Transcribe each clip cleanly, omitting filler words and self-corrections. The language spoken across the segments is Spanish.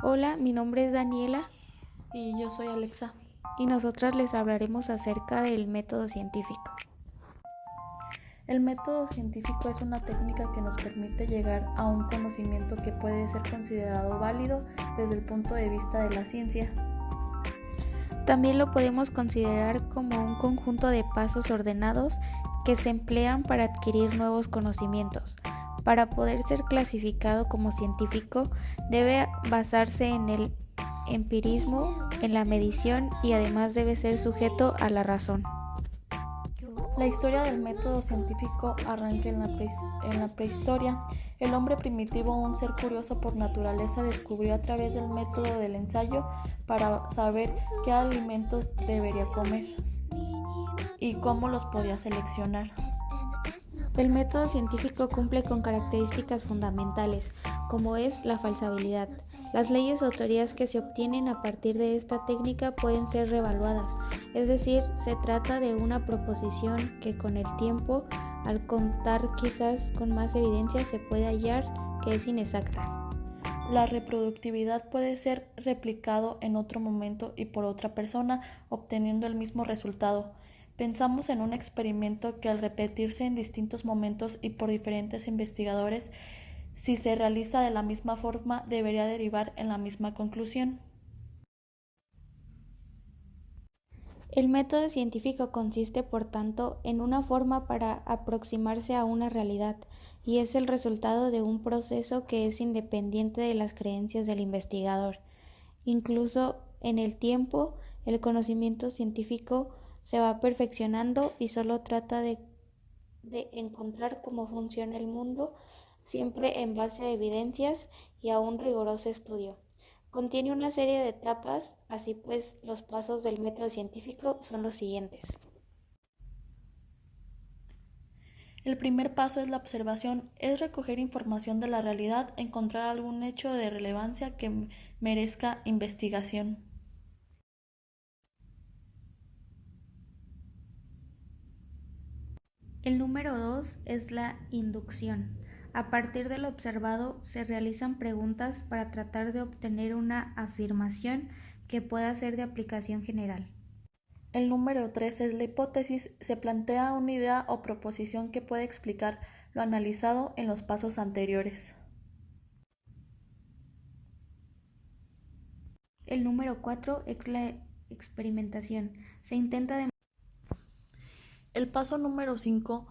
Hola, mi nombre es Daniela Y yo soy Alexa. y nosotras les hablaremos acerca del método científico. El método científico es una técnica que nos permite llegar a un conocimiento que puede ser considerado válido desde el punto de vista de la ciencia. También lo podemos considerar como un conjunto de pasos ordenados que se emplean para adquirir nuevos conocimientos. Para poder ser clasificado como científico, debe basarse en el empirismo, en la medición y además debe ser sujeto a la razón. La historia del método científico arranca en la prehistoria. El hombre primitivo, un ser curioso por naturaleza, descubrió a través del método del ensayo para saber qué alimentos debería comer y cómo los podía seleccionar. El método científico cumple con características fundamentales, como es la falsabilidad. Las leyes o teorías que se obtienen a partir de esta técnica pueden ser revaluadas, es decir, se trata de una proposición que con el tiempo, al contar quizás con más evidencia, se puede hallar que es inexacta. La reproductividad puede ser replicado en otro momento y por otra persona, obteniendo el mismo resultado. Pensamos en un experimento que al repetirse en distintos momentos y por diferentes investigadores, si se realiza de la misma forma, debería derivar en la misma conclusión. El método científico consiste, por tanto, en una forma para aproximarse a una realidad, y es el resultado de un proceso que es independiente de las creencias del investigador. Incluso en el tiempo, el conocimiento científico se va perfeccionando y solo trata de encontrar cómo funciona el mundo, siempre en base a evidencias y a un riguroso estudio. Contiene una serie de etapas, así pues los pasos del método científico son los siguientes. El primer paso es la observación, es recoger información de la realidad, encontrar algún hecho de relevancia que merezca investigación. El número 2 es la inducción. A partir de lo observado se realizan preguntas para tratar de obtener una afirmación que pueda ser de aplicación general. El número 3 es la hipótesis. Se plantea una idea o proposición que puede explicar lo analizado en los pasos anteriores. El número 4 es la experimentación. Se intenta de El paso número 5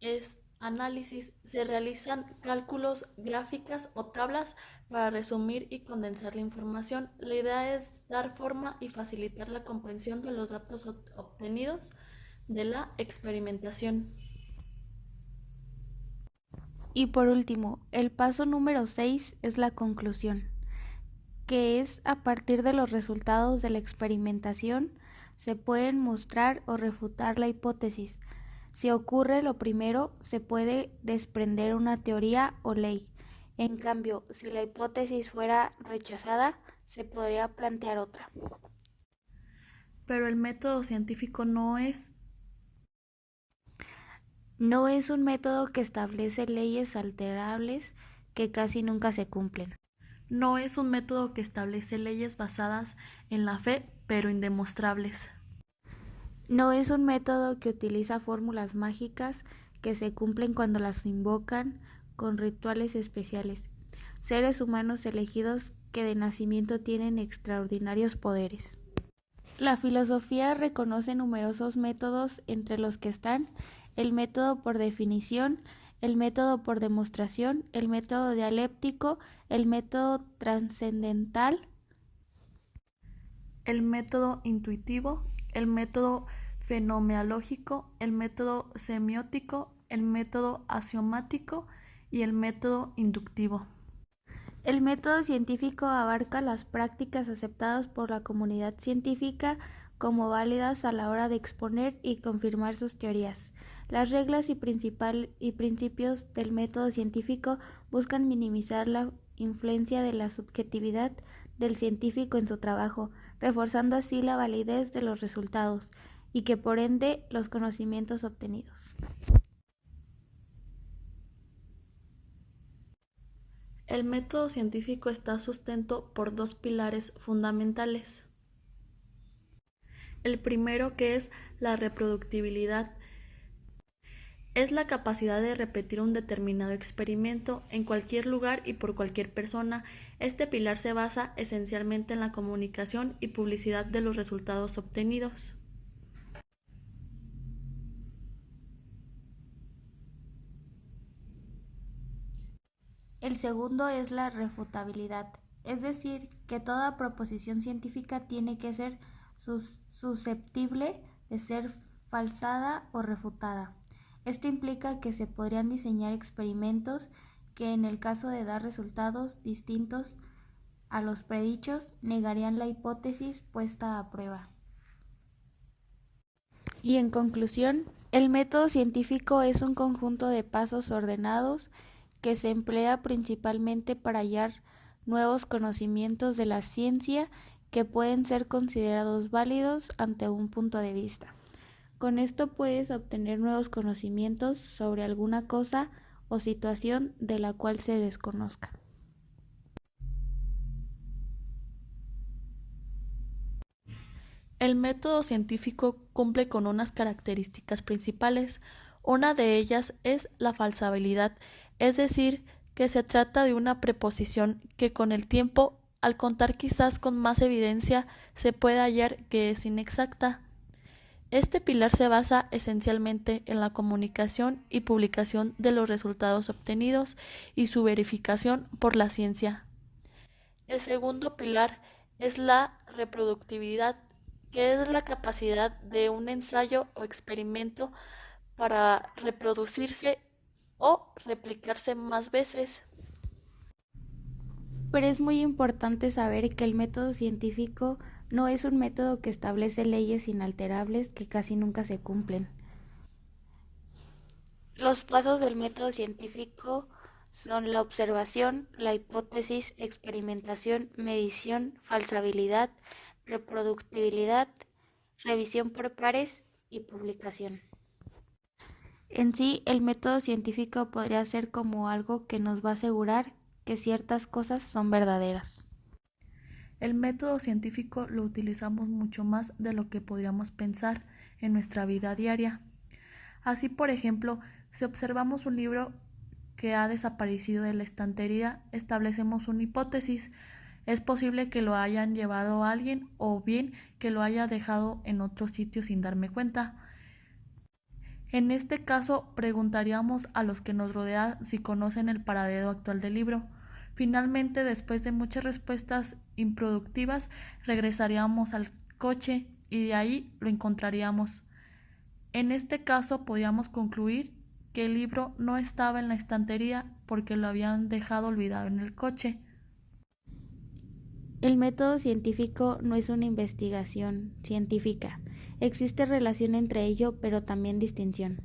es análisis. Se realizan cálculos, gráficas o tablas para resumir y condensar la información. La idea es dar forma y facilitar la comprensión de los datos obtenidos de la experimentación. Y por último, el paso número 6 es la conclusión, que es a partir de los resultados de la experimentación se pueden mostrar o refutar la hipótesis. Si ocurre lo primero, se puede desprender una teoría o ley. En cambio, si la hipótesis fuera rechazada, se podría plantear otra. Pero el método científico No es un método que establece leyes alterables que casi nunca se cumplen. no es un método que establece leyes basadas en la fe, pero indemostrables. No es un método que utiliza fórmulas mágicas que se cumplen cuando las invocan con rituales especiales. Seres humanos elegidos que de nacimiento tienen extraordinarios poderes. La filosofía reconoce numerosos métodos entre los que están el método por definición, el método por demostración, el método dialéctico, el método trascendental, El método intuitivo, el método fenomeológico, el método semiótico, el método axiomático y el método inductivo. El método científico abarca las prácticas aceptadas por la comunidad científica como válidas a la hora de exponer y confirmar sus teorías. Las reglas y principios del método científico buscan minimizar la influencia de la subjetividad del científico en su trabajo, reforzando así la validez de los resultados y que por ende los conocimientos obtenidos. El método científico está sustento por dos pilares fundamentales. El primero, que es la reproductibilidad, es la capacidad de repetir un determinado experimento en cualquier lugar y por cualquier persona. Este pilar se basa esencialmente en la comunicación y publicidad de los resultados obtenidos. El segundo es la refutabilidad, es decir, que toda proposición científica tiene que ser susceptible de ser falsada o refutada. Esto implica que se podrían diseñar experimentos que, en el caso de dar resultados distintos a los predichos, negarían la hipótesis puesta a prueba. Y en conclusión, el método científico es un conjunto de pasos ordenados que se emplea principalmente para hallar nuevos conocimientos de la ciencia que pueden ser considerados válidos ante un punto de vista. Con esto puedes obtener nuevos conocimientos sobre alguna cosa o situación de la cual se desconozca. El método científico cumple con unas características principales. Una de ellas es la falsabilidad, es decir, que se trata de una preposición que con el tiempo, al contar quizás con más evidencia, se puede hallar que es inexacta. Este pilar se basa esencialmente en la comunicación y publicación de los resultados obtenidos y su verificación por la ciencia. El segundo pilar es la reproductividad, que es la capacidad de un ensayo o experimento para reproducirse o replicarse más veces. Pero es muy importante saber que el método científico no es un método que establece leyes inalterables que casi nunca se cumplen. Los pasos del método científico son la observación, la hipótesis, experimentación, medición, falsabilidad, reproductibilidad, revisión por pares y publicación. En sí, el método científico podría ser como algo que nos va a asegurar que ciertas cosas son verdaderas. El método científico lo utilizamos mucho más de lo que podríamos pensar en nuestra vida diaria. Así, por ejemplo, si observamos un libro que ha desaparecido de la estantería, establecemos una hipótesis. Es posible que lo hayan llevado a alguien o bien que lo haya dejado en otro sitio sin darme cuenta. En este caso, preguntaríamos a los que nos rodean si conocen el paradero actual del libro. Finalmente, después de muchas respuestas improductivas, regresaríamos al coche y de ahí lo encontraríamos. En este caso, podríamos concluir que el libro no estaba en la estantería porque lo habían dejado olvidado en el coche. El método científico no es una investigación científica. Existe relación entre ello, pero también distinción.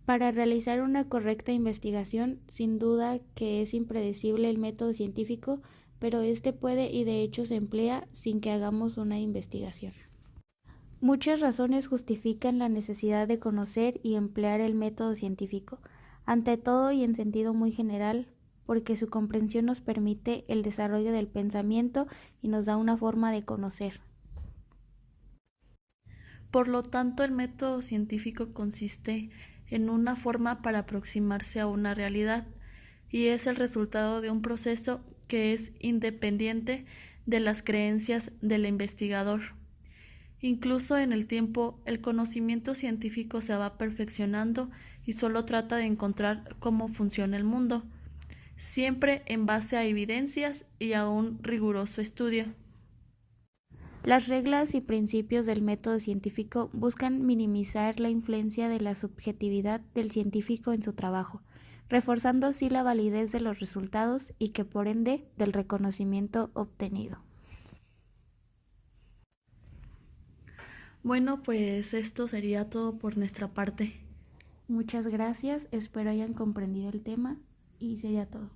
Para realizar una correcta investigación, sin duda que es impredecible el método científico, pero este puede y de hecho se emplea sin que hagamos una investigación. Muchas razones justifican la necesidad de conocer y emplear el método científico, ante todo y en sentido muy general, porque su comprensión nos permite el desarrollo del pensamiento y nos da una forma de conocer. Por lo tanto, el método científico consiste en una forma para aproximarse a una realidad y es el resultado de un proceso que es independiente de las creencias del investigador. Incluso en el tiempo, el conocimiento científico se va perfeccionando y solo trata de encontrar cómo funciona el mundo, siempre en base a evidencias y a un riguroso estudio. Las reglas y principios del método científico buscan minimizar la influencia de la subjetividad del científico en su trabajo, reforzando así la validez de los resultados y que por ende del reconocimiento obtenido. Bueno, pues esto sería todo por nuestra parte. Muchas gracias, espero hayan comprendido el tema y sería todo.